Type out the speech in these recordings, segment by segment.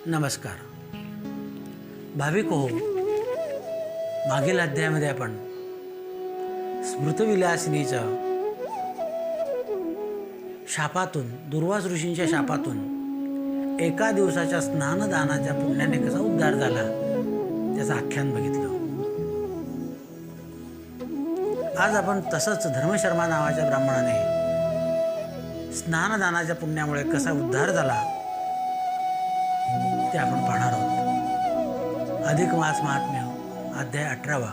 नमस्कार भाविक हो, मागील अध्यायामध्ये आपण स्मृतविलासिनीच्या शापातून, दुर्वास ऋषींच्या शापातून एका दिवसाच्या स्नानदानाच्या पुण्याने कसा उद्धार झाला त्याचं आख्यान बघितलं. आज आपण तसंच धर्मशर्मा नावाच्या ब्राह्मणाने स्नानदानाच्या पुण्यामुळे कसा उद्धार झाला ते आपण पाहणार आहोत. अधिक मास महात्म्य अध्याय 18.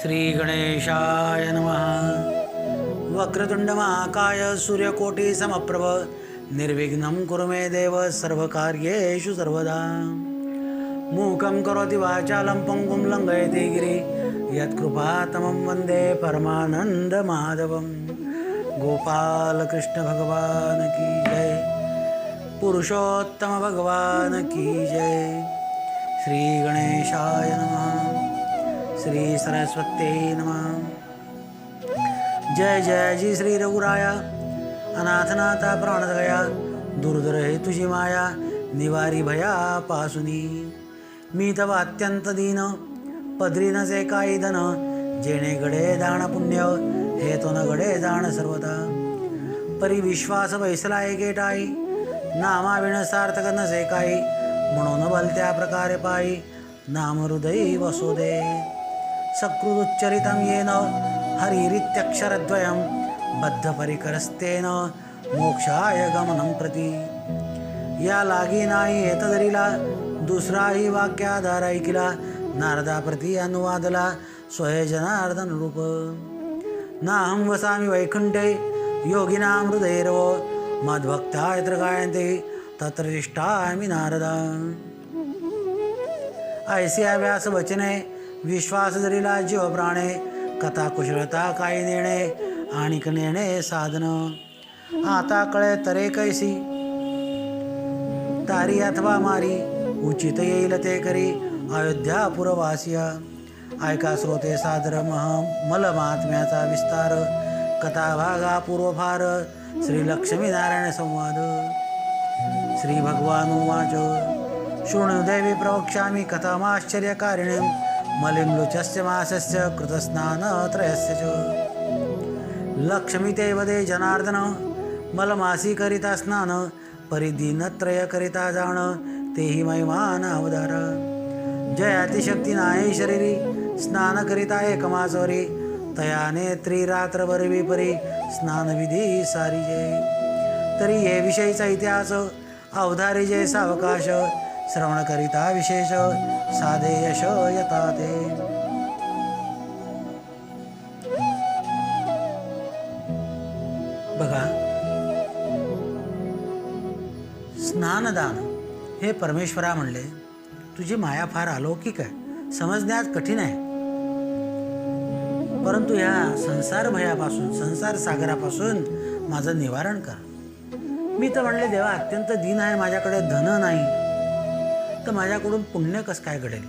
श्री गणेशाय नमः. वक्रतुंड महाकाय सूर्यकोटी समप्रभ निर्विघ्नं कुरु मे देव सर्वकार्येषु सर्वदा. मूकं करोति वाचालं पंगुं लंघयते गिरि यत्कृपातमं वन्दे परमानंद माधवं. गोपाल कृष्ण भगवान की जय. पुरुषोत्तम भगवान की जय. श्री गणेशाय नमः. श्री सरस्वती नमः. जय जय जी श्री रघुराया. अनाथनाथा प्राणदया दुर्धर हे तुझी माया निवारी भया पासुनी. मी तव अत्यंत दीन पदरी नसे काही धन जेणे घडे दान पुण्य हे तो न घडे दान सर्वदा. परी विश्वास वैसला एकेटाई नामाविण सार्थक नसे काही म्हणून भलत्या प्रकारे पायी नाम हृदयी वसो दे. सकृदुच्चरितं येन हरिरित्यक्षरद्वयं बद्ध परिकरस्तेन मोक्षाय गमनं प्रति. या लागी नाही एतदरिला दुसराही वाक्याधार ऐकिला नारदा प्रति अनुवादला स्वय जनार्दन रूप. नाहं वसामि वैकुंठे योगिनां हृदयैरव मद्भक्ता यत्र गायन्ते तत्र तिष्ठामि नारदा. ऐसिया व्यास वचने विश्वास धरिला जीव प्राणे कथा कुशलता काही नेणे आणिक नेणे साधन. आता कळे तरे कैसी तारी अथवा मारी उचित येईल ते करी अयोध्या पुरवासिया. ऐका श्रोते सादर मल महात्म्याचा विस्तार कथा भागा पूर्वभार श्री लक्ष्मी नारायण संवाद. श्री भगवान उवाच शृणुदेवी प्रवक्ष्यामि कथमाश्चर्यकारिणीं मलिम्लुचस्य मासस्य कृतस्नान त्रयस्य च. लक्ष्मी ते वदे जनार्दन मलमासी करिता स्नान परिदीनत्रय करिता जाण तेही महिमान अवतार. जय अतिशक्ती नाही शरीरी स्नान करिता एकमासवरी तया नेत्री रात्रभर विपरी स्नानविधी सारी जय. तरी हे विषयीचा इतिहास अवधारी जय सावकाश श्रवण करिता विशेष साधे यश यता ते. बघा, स्नानदान हे परमेश्वरा म्हणले तुझी माया फार अलौकिक आहे, समजण्यात कठीण आहे. परंतु ह्या संसार भयापासून, संसार सागरापासून माझं निवारण कर. मी तर म्हणले देवा अत्यंत दीन आहे, माझ्याकडे धन नाही, तर माझ्याकडून पुण्य कसं काय घडेल.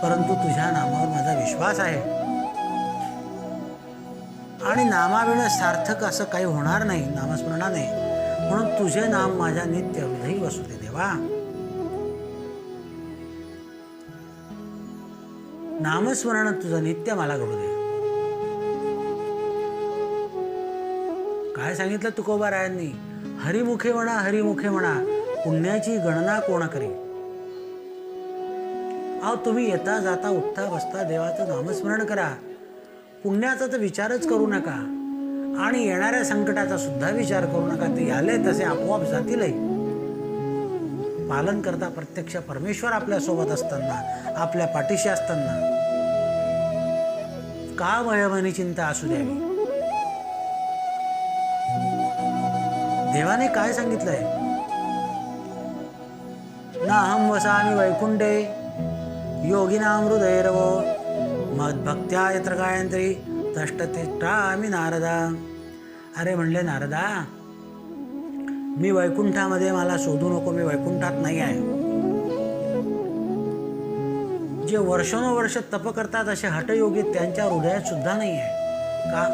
परंतु तुझ्या नामावर माझा विश्वास आहे आणि नामाविण सार्थक असं काही होणार नाही नामस्मरणाने. म्हणून तुझे नाम माझ्या नित्य हृदयी वसू दे देवा. नामस्मरण तुझं नित्य मला घडू दे. काय सांगितलं तुकोबारायांनी? हरिमुखे म्हणा, हरिमुखे म्हणा, पुण्याची गणना कोण करी. अहो तुम्ही येता जाता उठता बसता देवाचं नामस्मरण करा. पुण्याचा तर विचारच करू नका आणि येणाऱ्या संकटाचा सुद्धा विचार करू नका. ते आले तसे आपोआप जातीलही. पालन करता प्रत्यक्ष परमेश्वर आपल्यासोबत असताना, आपल्या पाठीशी असताना का भयभनी चिंता असू द्यावी. देवाने काय सांगितलंय? नाहं वसामि वैकुंठे योगिनां हृदयैरव मद्भक्त्या यत्र गायन्ति तष्टतिष्ठामि नारदा. अरे म्हणले नारदा, मी वैकुंठामध्ये, मला शोधू नको, मी वैकुंठात नाही आहे. जे वर्षानुवर्ष तप करतात असे हठयोगी त्यांच्या हृदयात सुद्धा नाही आहे. का?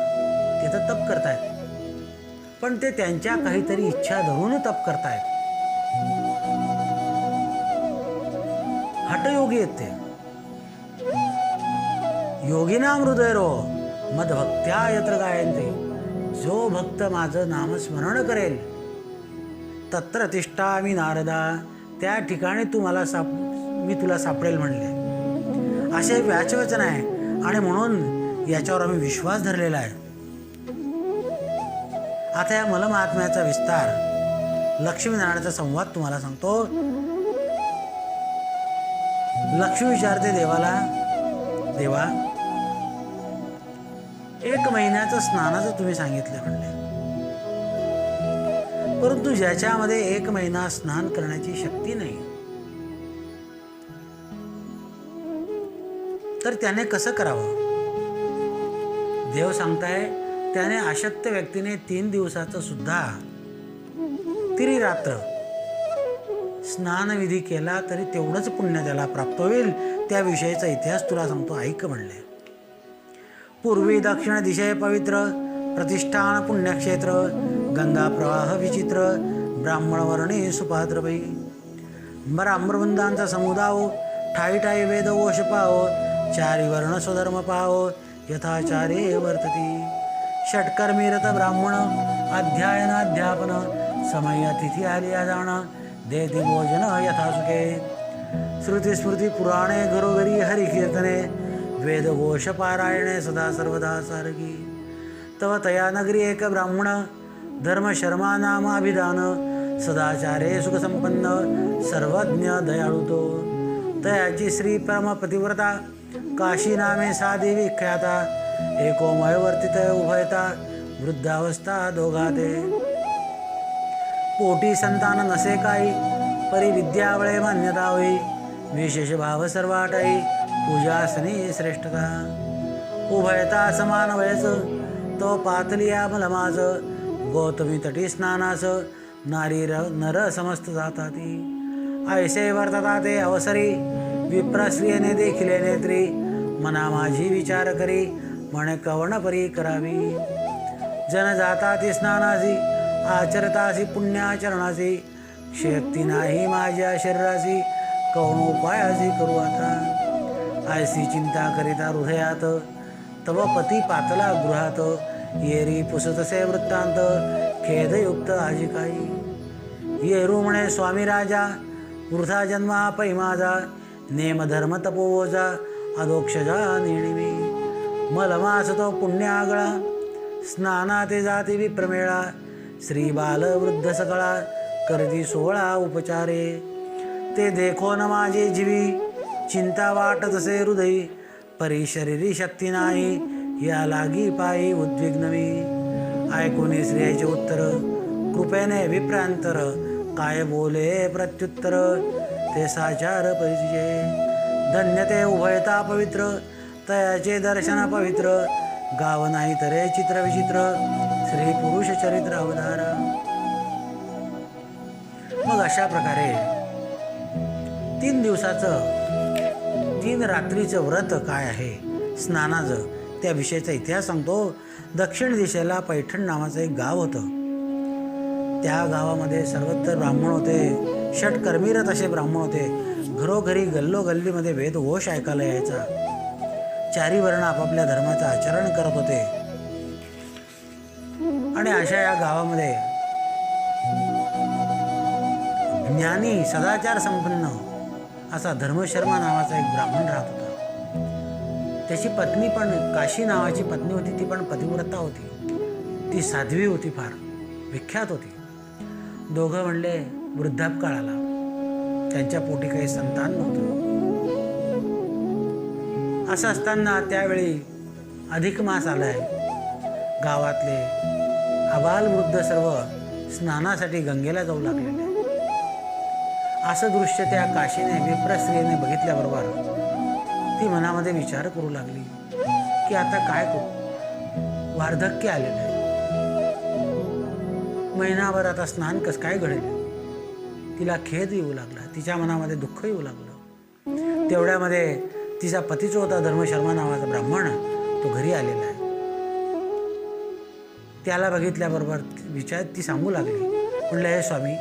ते तर तप करतायत. पण ते त्यांच्या काहीतरी इच्छा धरून तप करतायत. हठयोगी आहेत ते. योगिनाम हृदयरो मदभक्त्या यत्र गायन्ते. जो भक्त माझं नामस्मरण करेल तत्र तिष्ठामि नारदा, त्या ठिकाणी मी तुला सापडेल म्हणले. असे व्याचवचन आहे आणि म्हणून याच्यावर आम्ही विश्वास धरलेला आहे. आता या मलमहात्म्याचा विस्तार, लक्ष्मीनारायणाचा संवाद तुम्हाला सांगतो. लक्ष्मी विचारते देवाला, देवा 1 महिन्याचं स्नानाचं तुम्ही सांगितलं म्हणले, परंतु ज्याच्यामध्ये 1 महिना स्नान करण्याची शक्ती नाही, तर त्याने कसं करावं? देव सांगताय त्याने अशक्त व्यक्तीने 3 दिवसाचं सुद्धा रात्र स्नानविधी केला तरी तेवढंच पुण्य त्याला प्राप्त होईल. त्याविषयीचा इतिहास तुला सांगतो, ऐक म्हणले. पूर्वी दक्षिण दिशे पवित्र प्रतिष्ठान पुण्यक्षेत्र, गंगा प्रवाह विचित्र, ब्राह्मण वर्णे सुपात्रपै. ब्राह्मणवृंदांचा समुदाय, ठाई ठाई वेद ओश पाओ, 4 वर्ण स्वधर्म पाओ, यथाचारे वर्तती. षटकर्मीरत ब्राह्मण, अध्ययन अध्यापन, समय अतिथी आलिया जाण, देती भोजन यथासुखे. श्रुती स्मृती पुराणे घरोघरी हरिकीर्तने, वेद घोष पारायणे सदा सर्वदा सारगी. तव तया नगरी एक ब्राह्मण, धर्म शर्मा नाम अभिधान, सदाचारे सुखसंपन्न, सर्वज्ञ दयाळू तो. तयाची श्री परम पतिव्रता, काशी नामे साधी विख्याता, एकोमय वर्तित उभयता, वृद्धावस्था दोघाते. पोटी संतान नसे काही, परी विद्यावळे मान्यता होई, विशेष भाव सर्वाटाई, पूजासनी श्रेष्ठता. उभयता समान वयच, तो पातलिया मलमास, गौतमी तटी स्नानास, नारी नर समस्त जाताती. ऐसे वर्तता ते अवसरी, विप्रश्रियने देखिले नेत्री, मना माझी विचार करी, म्हणे कवण परी करावी. जन जाताती स्नानासी, आचरतासी पुण्याचरणासी, शक्ती नाही माझ्या शरीरासी, कवण उपायासी करू आता. ऐसी चिंता करिता हृदयात, तव पती पातला गृहात, येरी पुसतसे वृत्तांत, खेदयुक्त आजी काही. येरू म्हणे स्वामी राजा, वृथा जन्मा पै माझा, नेमधर्म तपोवोजा, अधोक्षजा नेणिमी. मलमास तो पुण्य आगळा, स्नाना ते जाती विप्रमेळा, श्री बाल वृद्ध सकळा, करती 16 उपचारे. ते देखो न माझे जीवी, चिंता वाटत तसे हृदयी, परी शरीरी शक्ती नाही, या लागी पायी उद्विग्नवी. ऐकून स्त्रियाचे उत्तर, कृपेने विप्रांतर, काय बोले प्रत्युत्तर, ते साचार परिचये. धन्य ते उभयता पवित्र, तयाचे दर्शन पवित्र, गाव नाही तरे चित्र विचित्र, श्री पुरुष चरित्र अवतारा. मग अशा प्रकारे 3 दिवसाचं 3 रात्रीचं व्रत काय आहे स्नानाचं, त्याविषयीचा इतिहास सांगतो. दक्षिण दिशेला पैठण नावाचं एक गाव होतं. त्या गावामध्ये सर्वत्र ब्राह्मण होते, षटकर्मीरत असे ब्राह्मण होते. घरोघरी गल्लोगल्लीमध्ये वेदघोष ऐकायला यायचा. 4 वर्ण आपापल्या धर्माचं आचरण करत होते. आणि अशा या गावामध्ये ज्ञानी सदाचार संपन्न असा धर्मशर्मा नावाचा एक ब्राह्मण राहत होता. त्याची पत्नी पण काशी नावाची पत्नी होती, ती पण पतिव्रता होती. ती साध्वी होती, फार विख्यात होती. दोघं म्हणले वृद्धापकाळ आला, त्यांच्या पोटी काही संतान नव्हतं. असं असताना त्यावेळी अधिक मास आलाय. गावातले अबाल वृद्ध सर्व स्नानासाठी गंगेला जाऊ लागलेले. असं दृश्य त्या काशीने विप्रस्त्रियेने बघितल्याबरोबर ती मनामध्ये विचार करू लागली की आता काय करू, वार्धक्य आलेलं आहे, महिनाभर आता स्नान कसं काय घडेल. तिला खेद येऊ लागला, तिच्या मनामध्ये दुःख येऊ लागलं. तेवढ्यामध्ये तिचा पतीचा होता धर्मशर्मा नावाचा ब्राह्मण, तो घरी आलेला आहे. त्याला बघितल्याबरोबर ती सांगू लागली, म्हणलं हे स्वामी,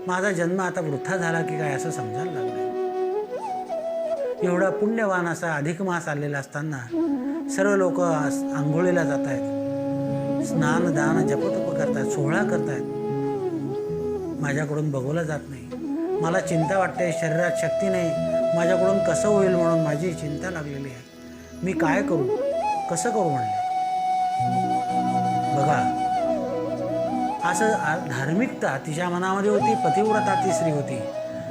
माझा जन्म आता वृथा झाला की काय असं समजायला लागलं. एवढा पुण्यवान असा अधिक मास आलेला असताना सर्व लोक आंघोळीला जात आहेत, स्नान दान जपतप करतायत, सोहळा करतायत, माझ्याकडून बघवलं जात नाही. मला चिंता वाटते, शरीरात शक्ती नाही, माझ्याकडून कसं होईल म्हणून माझी चिंता लागलेली आहे. मी काय करू, कसं करू म्हणले. बघा, असं धार्मिकता तिच्या मनामध्ये होती, पतिव्रता ती स्त्री होती.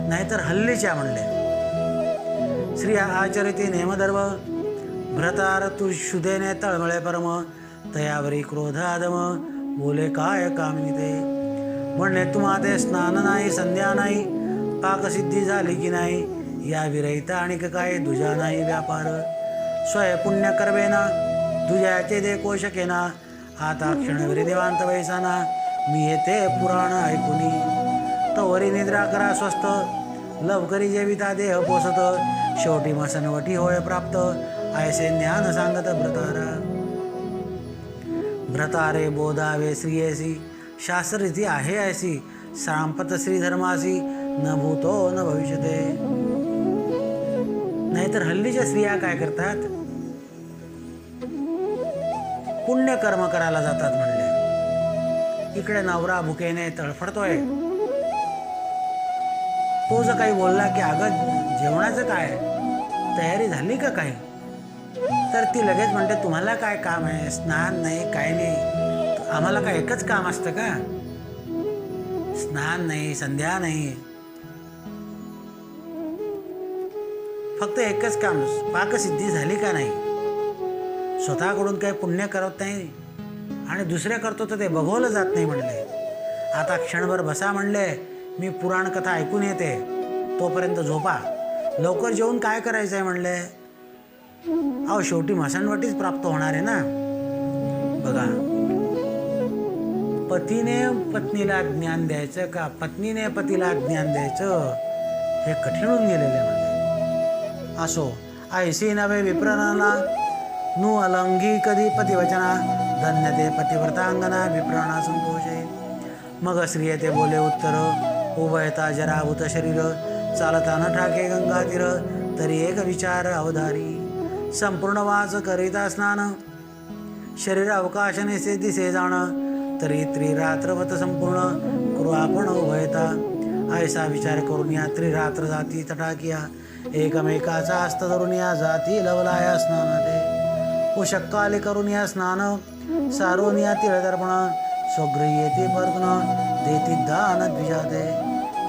नाहीतर हल्लीच्या म्हणले, श्री आचरिती नेमधर्म भ्रतार तू शुद्धेने तळमळे परम, तयावरी क्रोध आदम बोले काय कामिनी ते. म्हणले तुम्हा ते स्नान नाही, संध्या नाही, पाकसिद्धी झाली की नाही, या विरहिता आणि काय दुजा नाही व्यापार. स्वय पुण्य करवेना दुजाचे दे कोशकेना, आता क्षणवरी देवांत वैसाना, मी येते पुराण ऐकुनी. तवरी निद्रा करा स्वस्थ, लवकरी जेविता देह पोसत, शेवटी मसनवटी होय प्राप्त, ऐसे ज्ञान सांगत भ्रतारा. भ्रतारे बोधावे श्रियेसी, शास्त्ररीती आहे ऐसी, सांपत श्रीधर्मासी, न भूतो न भविष्यते. नाहीतर हल्लीच्या स्त्रिया काय करतात, पुण्यकर्म करायला जातात म्हणले. इकडे नवरा भुकेने तळफडतोय, तो जर काही बोलला की अगं जेवणाचं काय, तयारी झाली का काही, तर ती लगेच म्हणते तुम्हाला काय काम आहे, स्नान नाही काय नाही, आम्हाला काय एकच काम असतं का, स्नान नाही संध्या नाही, फक्त एकच काम, पाकसिद्धी झाली का नाही. स्वतःकडून काही पुण्य करत नाही आणि दुसऱ्या करतो तर ते बघवलं जात नाही म्हणले. आता क्षणभर बसा म्हणले, मी पुराण कथा ऐकून येते, तोपर्यंत झोपा, लवकर जेवून काय करायचं आहे म्हणले. अहो शेवटी मसणवटीच प्राप्त होणार आहे ना. बघा, पतीने पत्नीला ज्ञान द्यायचं का पत्नीने पतीला ज्ञान द्यायचं हे कठीण होऊन गेलेले म्हणले. असो ऐसी नवे विप्रणाला नु अलंघी कधी पतिवचना, धन्य ते पतिव्रतांगना विप्राणा संतोषे. मग स्त्रिये ते बोले उत्तर, उभयता जराभूत शरीर, चालता न ठाके गंगा तीर, तरी एक विचार अवधारी. संपूर्ण वास करिता स्नान, शरीर अवकाशने से दिसे जाण, तरी त्रिरात्रवत संपूर्ण करू आपण उभयता. ऐसा विचार करून या त्रिरात्र जाती तटाकिया, एकमेकाचा हस्त धरून या जाती लवलाया स्नानाते. उशक्काले करून या स्नान, सारून या तिळदर्पण, स्वगृह्येती परतन, देती दान द्विजाते.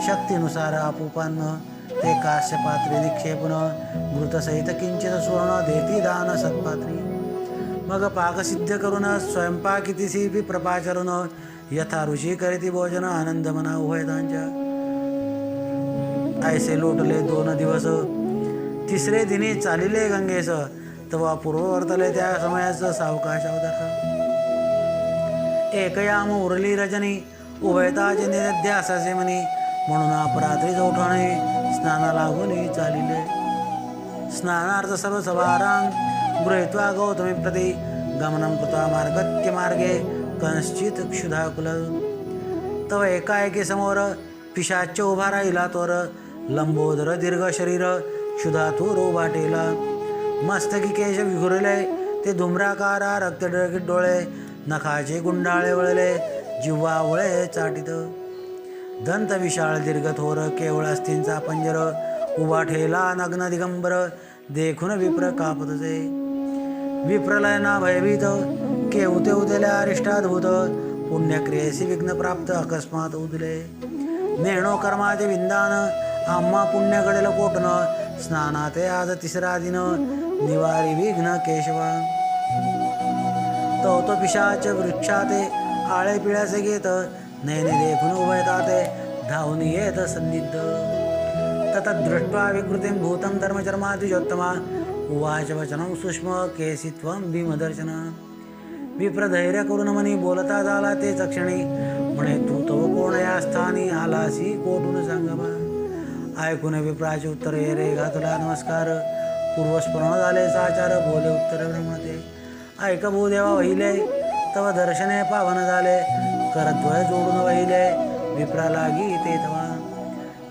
शक्तीनुसार आपुपान्न ते काश्यपात्री निक्षेपण, घृतसहित किंचित सुवर्ण देती दान सत्पात्री. मग पाकसिद्ध करून स्वयंपाकितीसी प्रपाचरून, यथा ऋषी करीती भोजन आनंद मना उभयतांच्या. ऐसे लोटले 2 दिवस, तिसरे दिनी चालिले गंगेस, तेव्हा पूर्ववर्तले त्या समयाचं सावकाश अवदर्श. एकयाम उरली रजनी, उभयताचे निध्यासाचे मनी, म्हणून अपरात्री चौठाणे स्नाना लागून चालिले. स्नानार्थ सर्व सभारांग गृहीत्वा गौतमी प्रति, गमनं कृत्वा मार्गत्य मार्गे कश्चित क्षुधाकुल. तव एकाएकी समोर पिशाच्च उभा राहिला तोर, लंबोदर दीर्घ शरीर क्षुधातूर उभाटेला. मस्तकी केश विखुरले ते धुम्राकारा रक्तडळकीत डोळे, नखाचे गुंडाळे वळले जिव्हा वळे चाटित. दंत विशाळ दीर्घ थोर केवळ अस्थिंचा पंजर, उभा ठेला नग्न दिगंबर देखून विप्र कापतसे. विप्रलयना भयभीत केवते उदल्या अरिष्टाद्भूत, पुण्यक्रियेसी विघ्न प्राप्त अकस्मात उदले. नेणो कर्माचे विंदान आम्हा पुण्य घडेल कोटन, स्नानाते आज तिसरा दिन निवारी विघ्न केशवा. तो पिशाच वृक्षाते आळे पिळ्याचे घेत, नयने देखून उभयताते धावून येत संदिग्ध. ततदृष्ट्वा विकृतिं भूतं धर्मचर्मातिजोत्तमा, उवाच वचनं सूक्ष्म केसित्वं भीमदर्शन. विप्रधैर्य करून मनी बोलता झाला ते क्षणी, म्हणे तू तो कोण या स्थानी आलासी कोठून सांगावा. ऐकून विप्राचे उत्तर ये रे घातला नमस्कार, पूर्वस्मरण झाले साचार बोले उत्तर ब्रह्मते. ऐक भूदेवा वहिले तव दर्शने पावन झाले, करद्वय जोडून वहिले, विप्रा लागी ते तवा.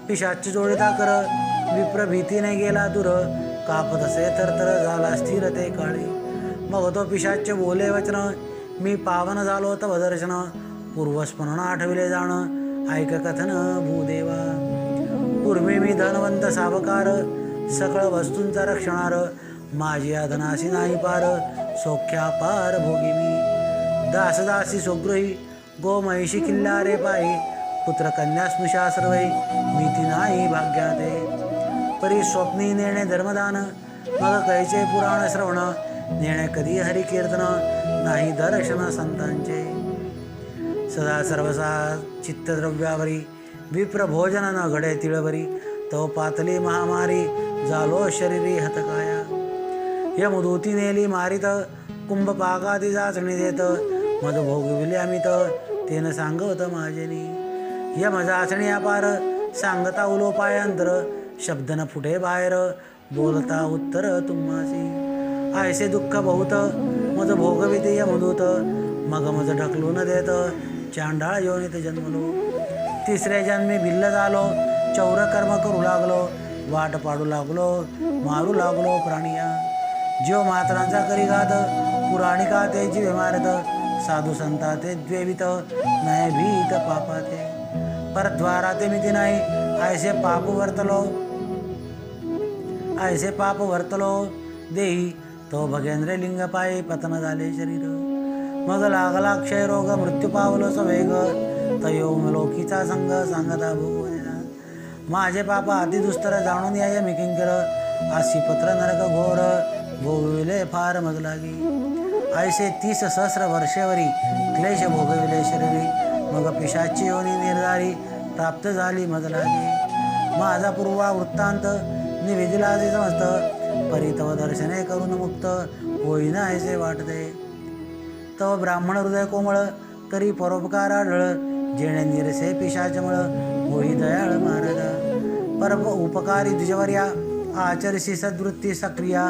पिशाच जोडिता कर, विप्र भीतीने गेला दूर, कापतसे थरथर झाला स्थिर ते काळी. मग तो पिशाच बोले वचन, मी पावन झालो तव दर्शन, पूर्वस्मरण आठविले जाण, ऐक कथन भूदेवा. पूर्वी मी धनवंत सावकार, सकळ वस्तूंचा रक्षणार, माझी अधनाशी नाही पार, सौख्या पार भोगी मी. दासदासी सुगृही, गोमहिषी किल्लारे पायी, पुत्र कन्या स्नुषा सर्वै, भीती नाही भाग्याते. परी स्वप्नी नेणे धर्मदान, मग कैचे पुराण श्रवण, नेणे कधी हरिकीर्तन, नाही दर्शन संतांचे. सदा सर्वसा चित्तद्रव्यावरी, विप्र भोजन न घडे तिळवरी, तो पातली महामारी, झालो शरीरी हतकाया. यमदूती नेली मारित, कुंभ पाकाती चाचणी देत, मज भोगविले अमित, तेन सांगत माझेनी. यम चाचणी अपार, सांगता उलोपायांतर, शब्द न फुटे बाहेर, बोलता उत्तर तुम्हासी. ऐसे दुःख बहुत, मज भोगविते यमदूत, मग मज ढकलून देत, चांडाळ योनीत जन्मलो. तिसरे जन्मी भिल्ल झालो, चौर कर्म करू लागलो, वाट पाडू लागलो, मारू लागलो प्राणिया. जीव मात्रांचा करी घात, पुराणिका ते जीवे मारत, साधू संता ते द्वेवित, नये भीत पापा ते. परद्वारा ते मिती नाही, ऐसे पाप वर्तलो देही, तो भगेंद्र लिंग पायी पतन झाले शरीर. मग लागला क्षयरोग, मृत्यू पावलो सवेग, तयो लोकीचा संग सांगता भोगवलेला. माझे पाप अतिदुस्तर, जाणून याय मी किंकर, आशी पत्र नरक घोर, भोगविले फार मज लागी. ऐसे 30 सहस्र वर्षेवरी क्लेश भोगविले शरीरी, मग पिशाची योनी निर्धारी, प्राप्त झाली मज लागी. माझा पूर्वा वृत्तांत निवेदिला जे समजत, परी तव दर्शने करून मुक्त, होईना ऐसे वाटते. तव ब्राह्मण हृदय कोमळ, करी परोपकार आढळ, जेणे निरसे पिशाचमळ, होई दयाळ महाराजा. पर उपकारी द्विजवर्या, आचरशी सद्वृत्ती सक्रिया,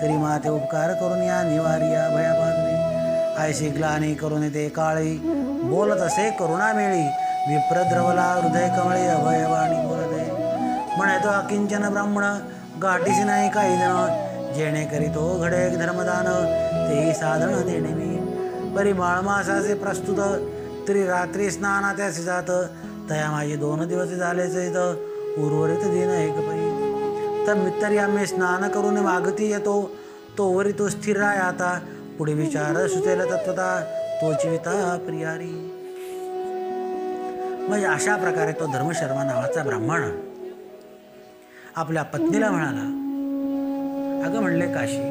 तरी माते उपकार करून या निवारिया भयापाग्नी. ऐशी ग्लानी करून ते काळी, बोलत असे करुणा मेळी, विप्रद्रवला हृदय कमळे, अभयवाणी बोलते. म्हणे तो अकिंचन ब्राह्मण, गाठीशी नाही काही जण, जेणे करीतो घडे धर्मदान, तेही साधन देणे मी. परी माळमासाचे प्रस्तुत, तरी रात्री स्नानात्याचे जात, तया माझे 2 दिवस झाले सहित, उर्वरित दिन एक परी. तरी आम्ही स्नान करून मागती येतो, तोवरी तो स्थिर राय आता, पुढे विचार सुचेल तत्वता, तोची विता प्रियारी. म्हणजे अशा प्रकारे तो धर्मशर्मा नावाचा ब्राह्मण आपल्या पत्नीला म्हणाला, अगं म्हणले काशी,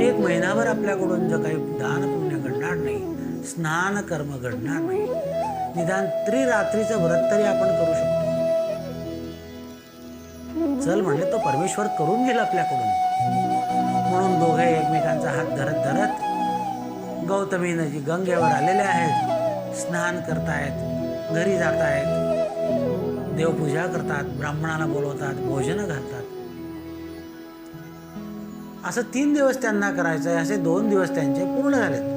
1 महिनाभर आपल्याकडून जर काही दान पुण्य घडणार नाही, स्नान कर्म घडणार नाही, निदान त्रिरात्रीचं व्रत तरी आपण करू शकतो. चल म्हणले, तो परमेश्वर करून गेला आपल्याकडून. म्हणून दोघे एकमेकांचा हात धरत धरत गौतमी नदी गंगेवर आलेले आहेत, स्नान करतायत, घरी जातायत, देवपूजा करतात, ब्राह्मणाला बोलवतात, भोजन घालतात. असं 3 दिवस त्यांना करायचं आहे, असे 2 दिवस त्यांचे पूर्ण झालेत.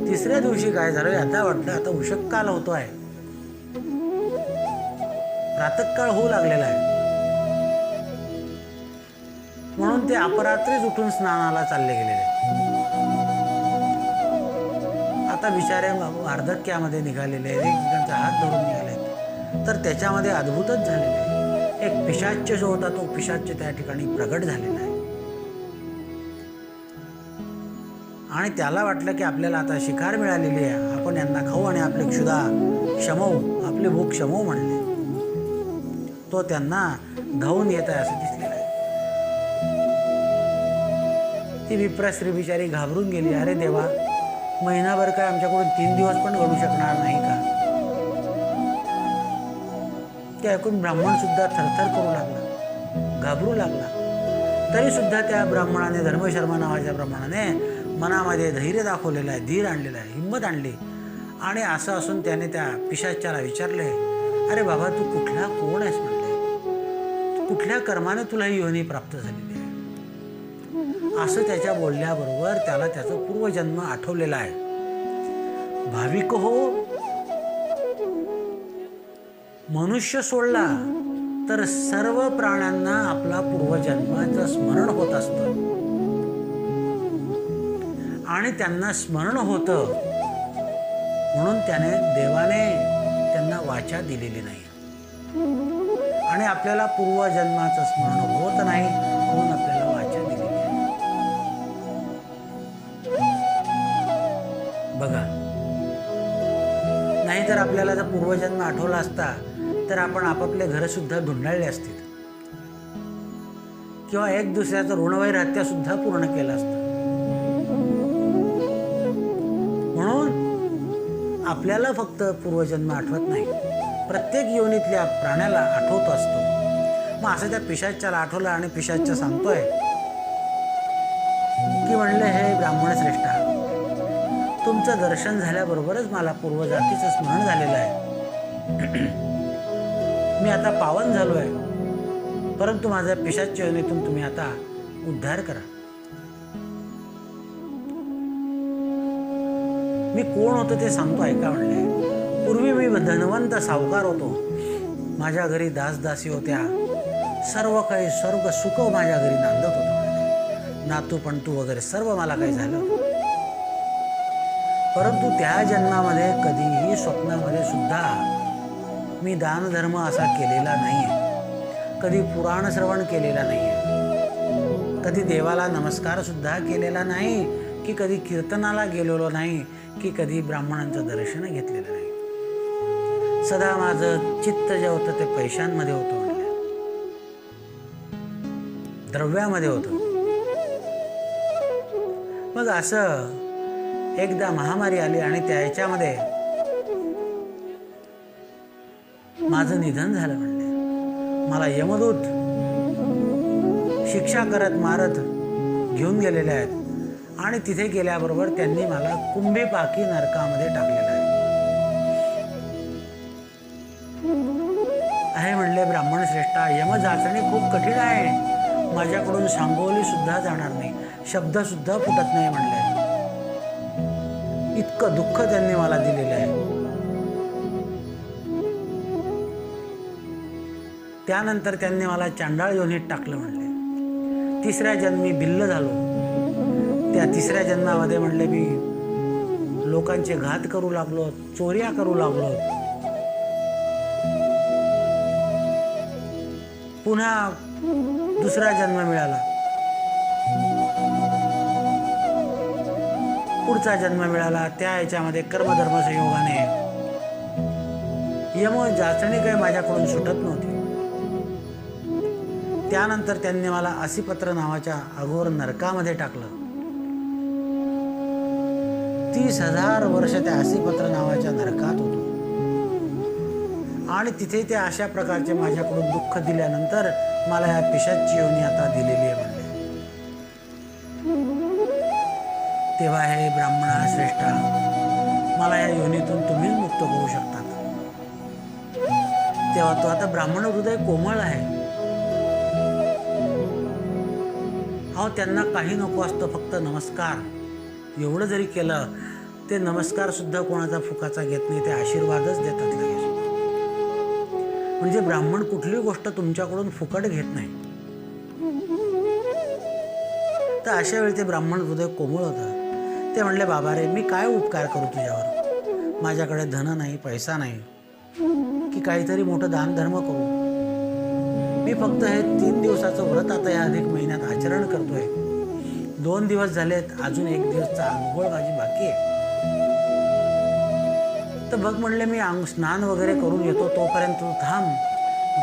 तिसऱ्या दिवशी काय झालं, आता वाटलं आता उषक्काल होतो आहे, प्रातःकाळ होऊ लागलेला आहे. म्हणून ते अपरात्रीच उठून स्नानाला चालले गेलेले. आता बिचारे वार्धक्यामध्ये निघालेले, एकमेकांचा हात धरून निघाले, तर त्याच्यामध्ये अद्भुतच झालेलं आहे. एक पिशाच्य जो होता, तो पिशाच्य त्या ठिकाणी प्रगट झालेला आहे. आणि त्याला वाटलं की आपल्याला आता शिकार मिळालेली आहे, आपण यांना खाऊ आणि आपली क्षुधा शमवू, आपली भूक शमवू म्हणले. तो त्यांना धावून येत आहे असं दिसलेलं आहे. ती विप्रस्त्री बिचारी घाबरून गेली, अरे देवा, महिनाभर काय आमच्याकडून 3 दिवस पण घडू शकणार नाही का? ते ऐकून ब्राह्मण सुद्धा थरथर करू लागला, घाबरू लागला. तरी सुद्धा त्या ब्राह्मणाने, धर्मशर्मा नावाच्या ब्राह्मणाने मनामध्ये धैर्य दाखवलेलं आहे, धीर आणलेला आहे, हिंमत आणली. आणि असं असून त्याने त्या पिशाच्याला विचारले, अरे बाबा, तू कुठला कोण आहेस म्हणले, कुठल्या कर्माने तुला ही योनी प्राप्त झालेली आहे? असं त्याच्या बोलण्याबरोबर त्याला त्याचं पूर्वजन्म आठवलेला आहे. भाविक हो, मनुष्य सोडला तर सर्व प्राण्यांना आपला पूर्वजन्माचं स्मरण होत असतं आणि त्यांना स्मरण होतं म्हणून देवाने त्यांना वाचा दिलेली नाही आणि आपल्याला पूर्वजन्माचं स्मरण होत नाही म्हणून आपल्याला वाचा दिलेली आहे. बघा, नाहीतर आपल्याला जर पूर्वजन्म आठवला असता तर आपण आपापले घर सुद्धा धुंडाळले असतील किंवा एक दुसऱ्याचं ऋणवैराग्य सुद्धा पूर्ण केलं असतं. म्हणून आपल्याला फक्त पूर्वजन्म आठवत नाही, प्रत्येक योनीतल्या प्राण्याला आठवत असतो. मग असं त्या पिशाच्याला आठवलं आणि पिशाच्य सांगतोय की म्हणले, हे ब्राह्मण श्रेष्ठा, तुमचं दर्शन झाल्याबरोबरच मला पूर्वजातीचं स्मरण झालेलं आहे. मी आता पावन झालो आहे, परंतु माझ्या पिशाच्य योनीतून तुम्ही आता उद्धार करा. मी कोण होतो ते सांगतो, ऐका म्हणले. पूर्वी मी धनवंत सावकार होतो, माझ्या घरी दासदासी होत्या, सर्व काही स्वर्ग सुख माझ्या घरी नांदत होतं म्हणले. नातू पंतू वगैरे सर्व मला काही झालं होतं. परंतु त्या जन्मामध्ये कधीही स्वप्नामध्ये सुद्धा मी दानधर्म असा केलेला नाहीये, कधी पुराण श्रवण केलेला नाहीये, कधी देवाला नमस्कार सुद्धा केलेला नाही, की कधी कीर्तनाला गेलेलो नाही, की कधी ब्राह्मणांचं दर्शन घेतलेलं नाही. सदा माझं चित्त जे होतं ते पैशांमध्ये होतं म्हणले, द्रव्यामध्ये होतं. मग असं एकदा महामारी आली आणि त्याच्यामध्ये माझं निधन झालं म्हणले. मला यमदूत शिक्षा करत मारत घेऊन गेलेले आहेत आणि तिथे गेल्याबरोबर त्यांनी मला कुंभीपाकी नरकामध्ये टाकलेलं आहे म्हणले. ब्राह्मण श्रेष्ठा, यमजाचणी खूप कठीण आहे, माझ्याकडून सांगोली सुद्धा जाणार नाही, शब्द सुद्धा फुटत नाही म्हणले. इतकं दुःख त्यांनी मला दिलेलं आहे. त्यानंतर त्यांनी मला चांडाळ योनीत टाकलं म्हणले. तिसऱ्या जन्मी भिल्ल झालो. त्या तिसऱ्या जन्मामध्ये म्हणले मी लोकांचे घात करू लागलो, चोऱ्या करू लागलो. पुन्हा दुसरा जन्म मिळाला, पुढचा जन्म मिळाला. त्या याच्यामध्ये कर्मधर्म संयोगाने यम जाचणी काही माझ्याकडून सुटत नव्हती. त्यानंतर त्यांनी मला असिपत्र नावाच्या अघोर नरकामध्ये टाकलं. 30,000 वर्ष त्या असिपत्र नावाच्या नरकात होतो आणि तिथे ते अशा प्रकारचे माझ्याकडून दुःख दिल्यानंतर मला या पिशाची योनी आता दिलेली आहे म्हणले. तेव्हा हे ब्राह्मणा श्रेष्ठा, मला या योनीतून तुम्हीच मुक्त करू शकतात. तेव्हा तो आता ब्राह्मण हृदय कोमळ आहे. अहो, त्यांना काही नको असतं, फक्त नमस्कार एवढं जरी केलं, ते नमस्कार सुद्धा कोणाचा फुकाचा घेत नाही, ते आशीर्वादच देतात लगेच. म्हणजे ब्राह्मण कुठली गोष्ट तुमच्याकडून फुकट घेत नाही. तर अशा वेळी ते ब्राह्मण हृदय कोमळ होतं. ते म्हणले, बाबा रे, मी काय उपकार करू तुझ्यावर, माझ्याकडे धन नाही, पैसा नाही, की काहीतरी मोठं दान धर्म करू. मी फक्त हे 3 दिवसाचं व्रत आता या अधिक महिन्यात आचरण करतोय. 2 दिवस झालेत, अजून 1 दिवसचा आंघोळ माझी बाकी आहे. तर बघ म्हणले, मी स्नान वगैरे करून येतो, तोपर्यंत तू थांब.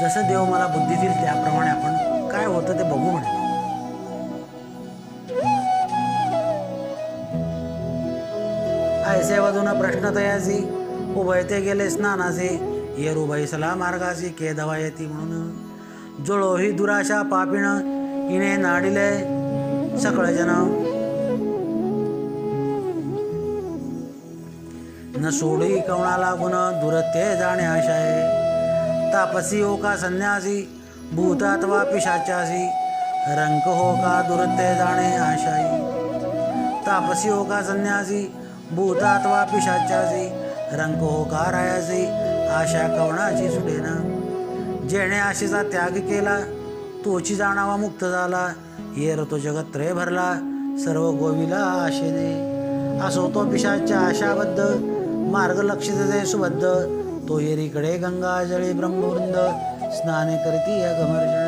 जसं देव मला बुद्धी देईल त्याप्रमाणे आपण काय होतं ते बघू म्हणले. ऐसे वधून प्रश्न तयासी, उभय ते गेले स्नानासी, येरुबाई सला मार्गासी के दवा येती म्हणून. जोळो ही दुराशा पापिण, इने नाडिले सकळ जन. न सोडी कवणाला गुण, दुरते जाणे आशाय. तापसी हो का संन्यासी, भूत अथवा पिशाचासी, रंक हो का दुरते जाणे आशाई, तापसी हो का संन्यासी, भूत अथवा पिशाच्यासी, रंक हो का रायासी, आशा कवणाची सुटेना. जेणे आशेचा त्याग केला, तोची जाणावा मुक्त झाला. येर तो जगत्रय भरला, सर्व गोविला आशेने. असो तो पिशाच्या आशाबद्ध, मार्ग लक्षित जे सुबद्ध. तो येरीकडे गंगा जळी ब्रह्मवृंद, स्नाने करती या घमर्जणे.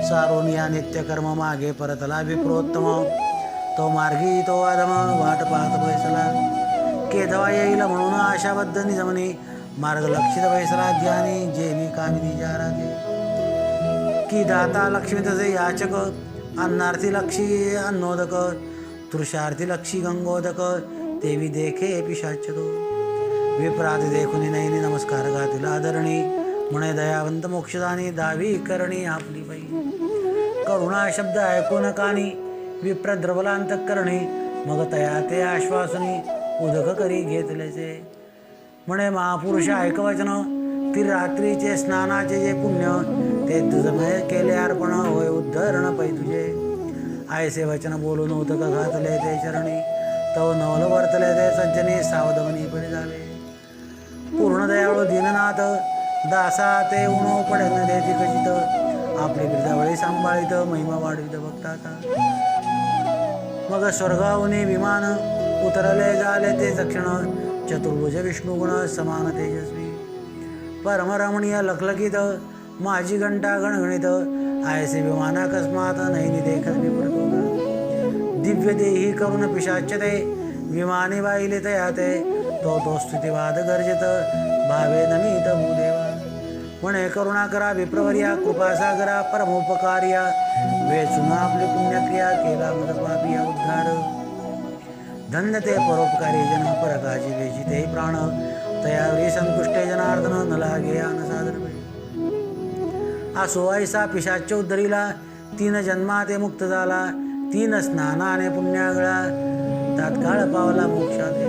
सारोन या नित्यकर्म मागे परतला विप्रोत्तम. तो मार्गी तो आदम, वाट पाहत बैसला. केधवा येईल म्हणून आशाबद्ध निजमने, मार्ग लक्षित बैसला ध्यानी. जे मी कामिनी जाराते, की दाता लक्ष्मी तसे याचक. अन्नार्थी लक्षी अन्नोदक, तृषार्थी लक्षी गंगोदक. तेवी देखे पिशाच तो, विप्रात देखुनी नयनी. नमस्कार गातील आदरणी, म्हणे दयावंत मोक्षदानी. दावी करणी आपली बाई, करुणा शब्द ऐकून कानी. विप्र द्रवलांत करणी, मग तया ते आश्वासनी. उदक करी घेतलेचे, म्हणे महापुरुष ऐकवचन. ती रात्रीचे स्नानाचे जे पुण्य, ते तुझमय केले अर्पण. होय उद्धरण पै तुझे, आयसे वचन बोलून उदक घातले ते चरणी. तव नवल वर्तले ते सज्जनी, सावधवनी पडे जावे. पूर्ण दयाळू दीननाथ, दासा ते उणो पडेल देती खचित. आपली बिरदावळी सांभाळीत, महिमा वाढवित भक्ताचा. मग स्वर्गाहुनी विमान, उतरले झाले ते चक्षण. चतुर्भुज विष्णुगुण, समान तेजस्वी. परमरमणीय लखलखित, माझी घंटा गणगणित. आयसे विमान अकस्मात, नैनी देखत विप्रतोगा. दिव्य देही करुण पिशाच्यते, विमाने वाहिले तयाते. तो स्तुतिवाद गर्जित, भावे नमित भूदेवा. म्हणे करुणा करा विप्रवर्या, कृपासागरा परमोपकार्या. वेचून आपली पुण्यक्रिया, केला मद पापिया उद्धार. धन्य ते परोपकारी जन, परकाजी वेचिते प्राण. तयावरी संतुष्टे जनार्दन, न लागे आन साधन. असो ऐसा पिशाच्य उद्धरीला, 3 जन्मा ते मुक्त झाला. 3 स्नानाने पुण्यागळा, तात्काळ पावला मोक्षाते.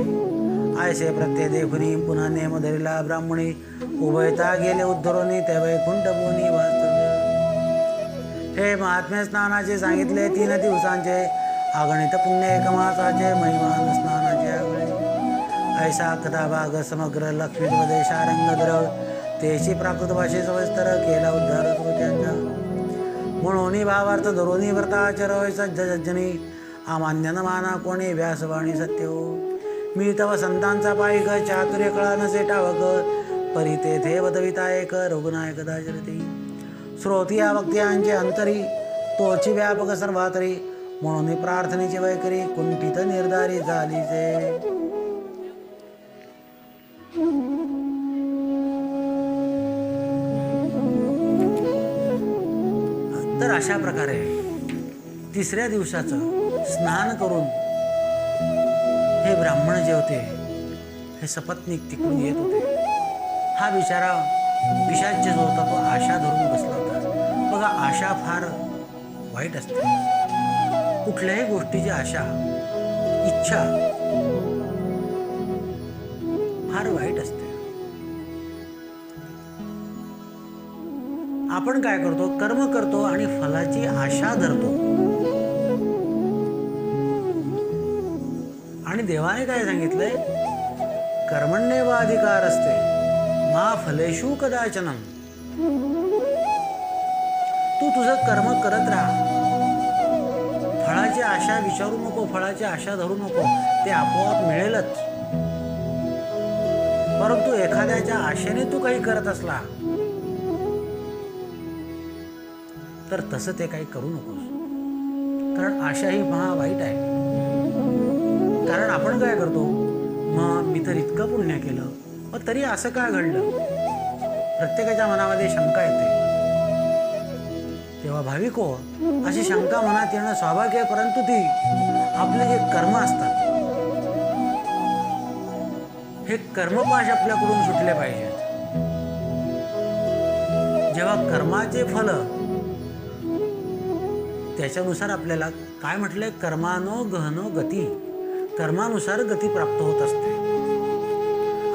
आयसे प्रत्यय देखुनी, पुन्हा नेम धरिला ब्राह्मणी. उभयता गेले उद्धरोनी, ते वैकुंठ बोनी वास्तव्य. हे महात्म्य स्नानाचे सांगितले 3 दिवसांचे. अगणित पुण्य एकमासाचे, महिमान स्नानाचे आगळे. ऐसा कथा भाग समग्र लक्ष्मीपदे शारंगधर. तेशी प्राकृत भाषे सविस्तर, केला उद्धार श्रोत्यांचा. म्हणून भावार्थ धरोनी व्रताचर सज्जनी. अमान्य न माना कोणी, व्यासवाणी सत्य हो. मी तव संतांचा पायक, चातुर्य कळा नसे टावक. परी तेथे वदविता एक, रघुनायक दाशरथी. श्रोती या वक्त्यांचे अंतरी, तोची व्यापक सर्वातरी. म्हणून प्रार्थनेची वैखरी, कुंठित निर्धारी झालीचे. तर अशा प्रकारे 3ऱ्या दिवसाचं स्नान करून हे ब्राह्मण जे होते, हे सपत्नीक तिकडून येत होते. हा बिचारा पिशाच जो होता तो आशा धरून बसला होता. बघा, आशा फार वाईट असते. कुठल्याही गोष्टीची आशा, इच्छा फार वाईट असते. आपण काय करतो, कर्म करतो आणि फलाची आशा धरतो. आणि देवाने काय सांगितलंय, कर्मण्येव अधिकार असते, मा फलेषु कदाचनम. तू तुझं कर्म करत राहा, फळाची आशा विचारू नको, फळाची आशा धरू नको. ते आपोआप मिळेलच. परंतु एखाद्याच्या आशेने तू काही करत असला तर तसं ते काही करू नकोस. कारण आशा ही महा वाईट आहे. कारण आपण काय करतो, मग मी तर इतकं पुण्य केलं, मग तरी असं काय घडलं. प्रत्येकाच्या मनामध्ये शंका येते. तेव्हा भाविक हो, अशी शंका मनात येणं स्वाभाविक आहे. परंतु ती आपले जे कर्म असतात, हे कर्मपाश आपल्याकडून सुटले पाहिजेत. जेव्हा कर्माचे फल त्याच्यानुसार आपल्याला काय म्हटलंय, कर्मानो गहनो गती. कर्मानुसार गती प्राप्त होत असते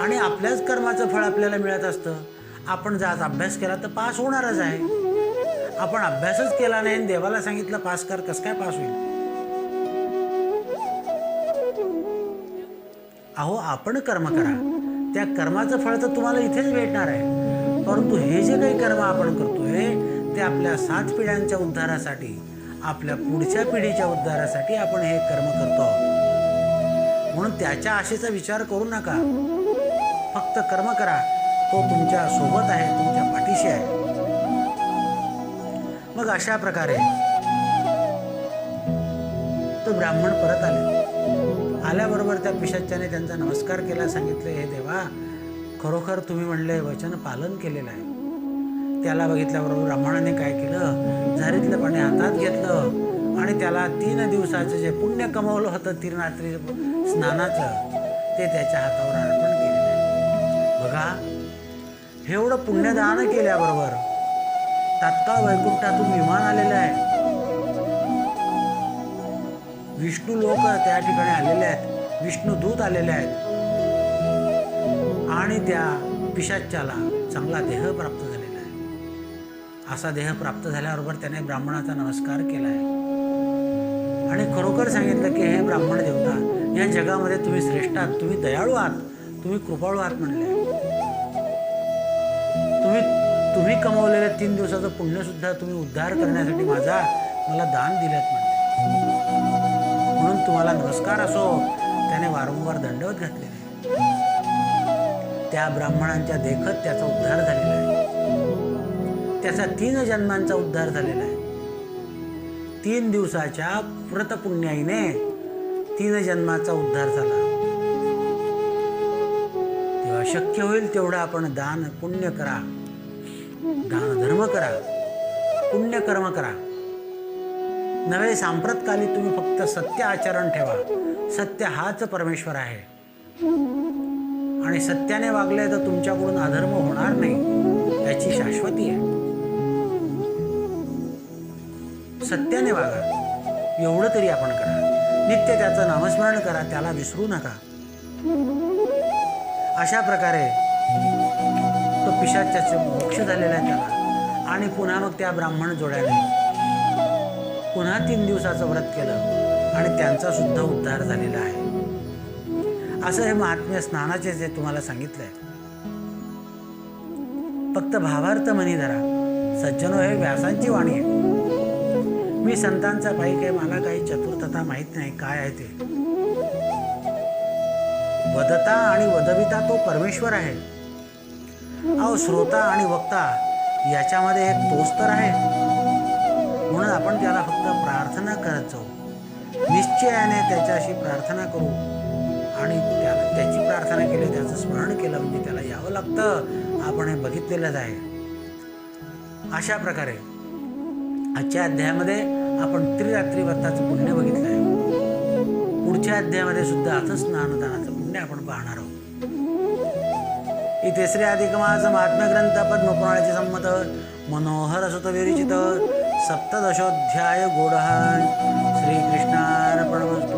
आणि आपल्याच कर्माचं फळ आपल्याला मिळत असतं. आपण जर आज अभ्यास केला तर पास होणारच आहे. आपण अभ्यासच केला नाही आणि देवाला सांगितलं पास कर, कसं काय पास होईल? अहो, आपण कर्म करा, त्या कर्माचं फळ तर तुम्हाला इथेच भेटणार आहे. परंतु हे जे काही कर्म आपण करतोय ते आपल्या 7 पिढ्यांच्या उद्धारासाठी, आपल्या पुढच्या पिढीच्या उद्धारासाठी आपण हे कर्म करतो आहोत. म्हणून त्याच्या आशेचा विचार करू नका. फक्त कर्म करा, तो तुमच्या सोबत आहे, तुमच्या पाठीशी आहे. मग अशा प्रकारे तो ब्राह्मण परत आल्याबरोबर त्या पिशाच्याने त्यांचा नमस्कार केला. सांगितले, हे देवा, खरोखर तुम्ही म्हणले वचन पालन केलेलं आहे. त्याला बघितल्याबरोबर ब्राह्मणाने काय केलं, झरीतलं पाणी हातात घेतलं आणि त्याला 3 दिवसाचं जे पुण्य कमवलं होतं तीर्थरात्री स्नानाचं, ते त्याच्या हातावर अर्पण केलेलं आहे. बघा, एवढं पुण्यदान केल्याबरोबर तात्काळ वैकुंठातून विमान आलेलं आहे. विष्णू लोक त्या ठिकाणी आलेले आहेत, विष्णुदूत आलेले आहेत आणि त्या पिशाच्याला चांगला देह प्राप्त झालेला आहे. असा देह प्राप्त झाल्याबरोबर त्याने ब्राह्मणाचा नमस्कार केला आहे आणि खरोखर सांगितलं की हे ब्राह्मण देवता, या जगामध्ये तुम्ही श्रेष्ठ आहात, तुम्ही दयाळू आहात, तुम्ही कृपाळू आहात म्हणले. तुम्ही कमवलेलं 3 दिवसाचं पुण्यसुद्धा तुम्ही उद्धार करण्यासाठी मला दान दिलेत म्हणले. म्हणून तुम्हाला नमस्कार असो. त्याने वारंवार दंडवत घातलेले. त्या ब्राह्मणांच्या देखत त्याचा उद्धार झालेला आहे. त्याचा 3 जन्मांचा उद्धार झालेला आहे. 3 दिवसाच्या व्रतपुण्याईने 3 जन्माचा उद्धार झाला. तेव्हा शक्य होईल तेवढं आपण दान पुण्य करा, दान धर्म करा, पुण्यकर्म करा. नव्हे सांप्रतकाली तुम्ही फक्त सत्य आचरण ठेवा. सत्य हाच परमेश्वर आहे आणि सत्याने वागले तर तुमच्याकडून अधर्म होणार नाही, याची शाश्वती आहे. सत्याने वागा, एवढं तरी आपण करा. नित्य त्याचं नामस्मरण करा, त्याला विसरू नका. अशा प्रकारे तो पिशाच्याचे मोक्ष झालेला आहे त्याला. आणि पुन्हा मग त्या ब्राह्मण जोड्याने पुन्हा 3 दिवसाचं व्रत केलं आणि त्यांचा सुद्धा उद्धार झालेला आहे. असं हे महात्म्य स्नानाचे जे तुम्हाला सांगितलंय. फक्त भावार्थ मनी धरा. सज्जनो, हे व्यासांची वाणी आहे. मी संतांचा पाईक आहे, मला काही चतुर्थता माहीत नाही काय आहे ते. वदता आणि वदविता तो परमेश्वर आहे. अहो, श्रोता आणि वक्ता याच्यामध्ये एक तोच तर आहे. म्हणून आपण त्याला फक्त प्रार्थना करत जाऊ, निश्चयाने त्याच्याशी प्रार्थना करू आणि त्याची प्रार्थना केली, त्याचं स्मरण केलं म्हणजे त्याला यावं लागतं. आपण हे बघितलेलंच आहे. अशा प्रकारे आजच्या अध्यायामध्ये आपण त्रिरात्री व्रताचं पुण्य बघितलं आहे. पुढच्या अध्यायामध्ये सुद्धा आता स्नानदानाचं पुण्य आपण पाहणार आहोत. इथे श्री अधिकमास महात्म्य ग्रंथ पद्मपुराणाचे संमत मनोहर सुत विरचित 17दशोऽध्याय गोडः. श्रीकृष्णार्पणमस्तु.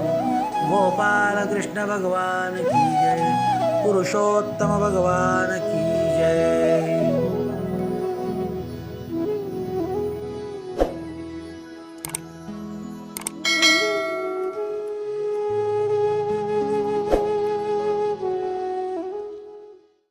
गोपाल कृष्ण भगवान की जय. पुरुषोत्तम भगवान की जय.